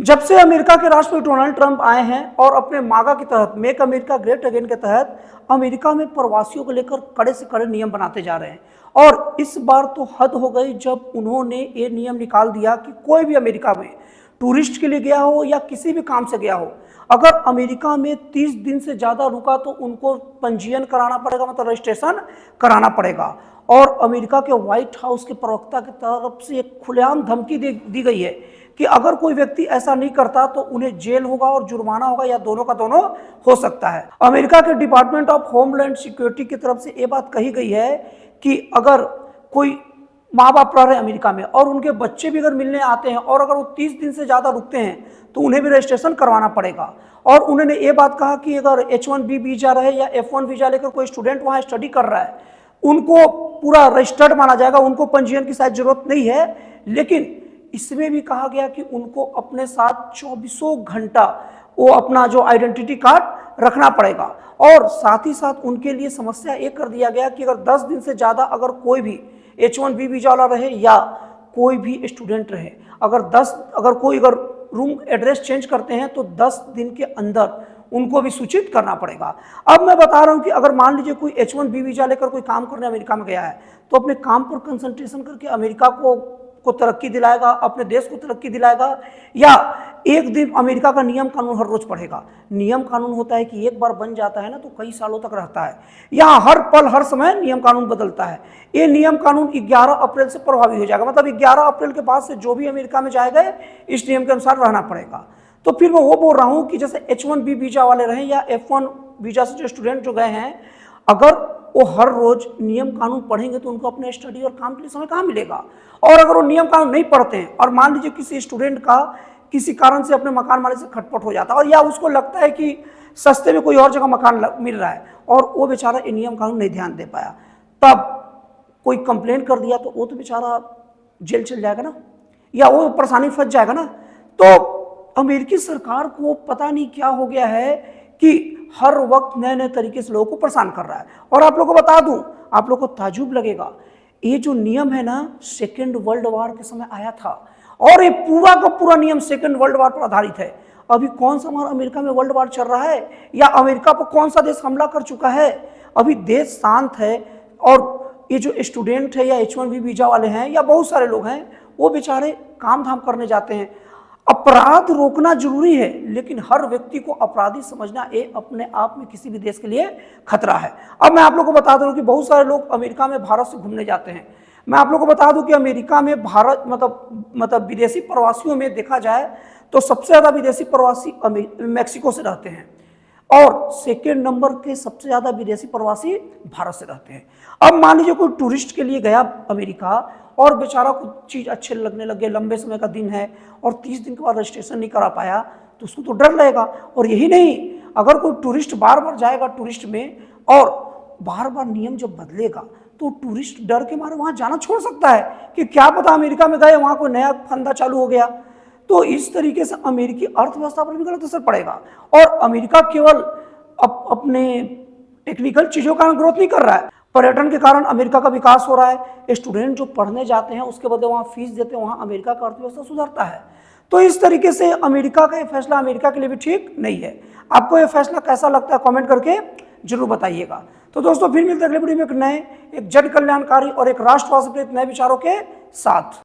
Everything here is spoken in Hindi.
जब से अमेरिका के राष्ट्रपति डोनाल्ड ट्रंप आए हैं और अपने मागा के तहत मेक अमेरिका ग्रेट अगेन के तहत अमेरिका में प्रवासियों को लेकर कड़े से कड़े नियम बनाते जा रहे हैं। और इस बार तो हद हो गई जब उन्होंने ये नियम निकाल दिया कि कोई भी अमेरिका में टूरिस्ट के लिए गया हो या किसी भी काम से गया हो, अगर अमेरिका में 30 दिन से ज़्यादा रुका तो उनको पंजीयन कराना पड़ेगा, मतलब रजिस्ट्रेशन कराना पड़ेगा। और अमेरिका के व्हाइट हाउस के प्रवक्ता की तरफ से एक खुलेआम धमकी दी गई है कि अगर कोई व्यक्ति ऐसा नहीं करता तो उन्हें जेल होगा और जुर्माना होगा या दोनों का दोनों हो सकता है। अमेरिका के डिपार्टमेंट ऑफ होमलैंड सिक्योरिटी की तरफ से ये बात कही गई है कि अगर कोई माँ बाप रह रहे हैं अमेरिका में और उनके बच्चे भी अगर मिलने आते हैं और अगर वो 30 दिन से ज़्यादा रुकते हैं तो उन्हें भी रजिस्ट्रेशन करवाना पड़ेगा। और उन्होंने ये बात कहा कि अगर H1B वीजा रहे या F1 वीजा लेकर कोई स्टूडेंट वहाँ स्टडी कर रहा है, उनको पूरा रजिस्टर्ड माना जाएगा, उनको पंजीयन की शायद जरूरत नहीं है। लेकिन इसमें भी कहा गया कि उनको अपने साथ 24 घंटा वो अपना जो आइडेंटिटी कार्ड रखना पड़ेगा। और साथ ही साथ उनके लिए समस्या एक कर दिया गया कि अगर 10 दिन से ज़्यादा अगर कोई भी H1B वीजा वाला रहे या कोई भी स्टूडेंट रहे, अगर कोई रूम एड्रेस चेंज करते हैं तो 10 दिन के अंदर उनको भी सूचित करना पड़ेगा। अब मैं बता रहा हूं कि अगर मान लीजिए कोई H1B वीजा लेकर कोई काम करने अमेरिका में गया है तो अपने काम पर कंसंट्रेशन करके अमेरिका को तरक्की दिलाएगा, अपने देश को तरक्की दिलाएगा, या एक दिन अमेरिका का नियम कानून हर रोज पढ़ेगा। नियम कानून होता है कि एक बार बन जाता है ना तो कई सालों तक रहता है। यहाँ हर पल हर समय नियम कानून बदलता है। ये नियम कानून 11 अप्रैल से प्रभावी हो जाएगा, मतलब 11 अप्रैल के बाद से जो भी अमेरिका में जाएगा इस नियम के अनुसार रहना पड़ेगा। तो फिर मैं वो बोल रहा हूँ कि जैसे H1B वीजा वाले रहें या F1 वीजा से जो स्टूडेंट जो गए हैं, अगर वो हर रोज नियम कानून पढ़ेंगे तो उनको अपने स्टडी और काम के लिए समय कहाँ मिलेगा। और अगर वो नियम कानून नहीं पढ़ते हैं और मान लीजिए किसी स्टूडेंट का किसी कारण से अपने मकान मालिक से खटपट हो जाता है और या उसको लगता है कि सस्ते में कोई और जगह मकान मिल रहा है और वो बेचारा ये नियम कानून नहीं ध्यान दे पाया, तब कोई कंप्लेन कर दिया तो वो तो बेचारा जेल चल जाएगा ना, या वो परेशानी फंस जाएगा ना। तो अमेरिकी सरकार को पता नहीं क्या हो गया है कि हर वक्त नए नए तरीके से लोगों को परेशान कर रहा है। और आप लोगों को बता दूं, आप लोगों को ताजुब लगेगा, ये जो नियम है ना सेकेंड वर्ल्ड वॉर के समय आया था और ये पूरा का पूरा नियम सेकेंड वर्ल्ड वॉर पर आधारित है। अभी कौन सा हमारा अमेरिका में वर्ल्ड वॉर चल रहा है या अमेरिका पर कौन सा देश हमला कर चुका है? अभी देश शांत है। और ये जो स्टूडेंट है या H1B वीजा वाले हैं या बहुत सारे लोग हैं, वो बेचारे काम धाम करने जाते हैं। अपराध रोकना जरूरी है, लेकिन हर व्यक्ति को अपराधी समझना ये अपने आप में किसी भी देश के लिए खतरा है। अब मैं आप लोगों को बता दूं कि बहुत सारे लोग अमेरिका में भारत से घूमने जाते हैं। मैं आप लोगों को बता दूं कि अमेरिका में भारत मतलब विदेशी प्रवासियों में देखा जाए तो सबसे ज़्यादा विदेशी प्रवासी मैक्सिको से रहते हैं और सेकेंड नंबर के सबसे ज़्यादा विदेशी प्रवासी भारत से रहते हैं। अब मान लीजिए कोई टूरिस्ट के लिए गया अमेरिका और बेचारा कुछ चीज़ अच्छे लगने लगे, लंबे समय का दिन है और 30 दिन के बाद रजिस्ट्रेशन नहीं करा पाया तो उसको तो डर लगेगा। और यही नहीं, अगर कोई टूरिस्ट बार बार जाएगा टूरिस्ट में और बार बार नियम जब बदलेगा तो टूरिस्ट डर के मारे वहाँ जाना छोड़ सकता है कि क्या पता अमेरिका में गए वहाँ कोई नया फंदा चालू हो गया। तो इस तरीके से अमेरिकी अर्थव्यवस्था पर भी गलत असर पड़ेगा। और अमेरिका केवल अपने टेक्निकल चीज़ों का ग्रोथ नहीं कर रहा है, पर्यटन के कारण अमेरिका का विकास हो रहा है। स्टूडेंट जो पढ़ने जाते हैं उसके बदले वहाँ फीस देते हैं, वहाँ अमेरिका का अर्थव्यवस्था सुधरता है। तो इस तरीके से अमेरिका का ये फैसला अमेरिका के लिए भी ठीक नहीं है। आपको ये फैसला कैसा लगता है कमेंट करके जरूर बताइएगा। तो दोस्तों फिर मिलते हैं अगले वीडियो में एक नए, एक जन कल्याणकारी और एक राष्ट्रवाद से प्रेरित नए विचारों के साथ।